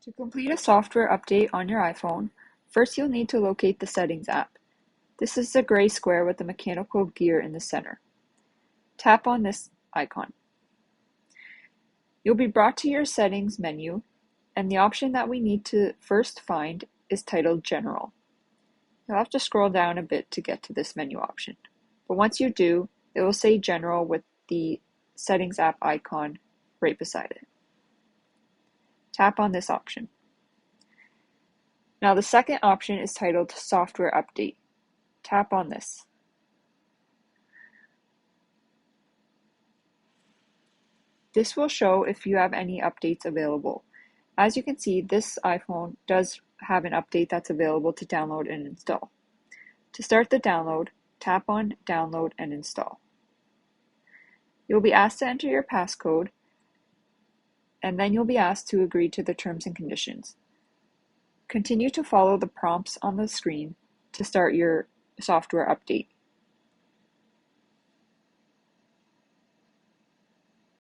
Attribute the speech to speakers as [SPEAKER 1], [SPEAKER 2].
[SPEAKER 1] To complete a software update on your iPhone, first you'll need to locate the Settings app. This is the gray square with the mechanical gear in the center. Tap on this icon. You'll be brought to your Settings menu, and the option that we need to first find is titled General. You'll have to scroll down a bit to get to this menu option, but once you do, it will say General with the Settings app icon right beside it. Tap on this option. Now the second option is titled Software Update. Tap on this. This will show if you have any updates available. As you can see, this iPhone does have an update that's available to download and install. To start the download, tap on Download and Install. You'll be asked to enter your passcode, and then you'll be asked to agree to the terms and conditions. Continue to follow the prompts on the screen to start your software update.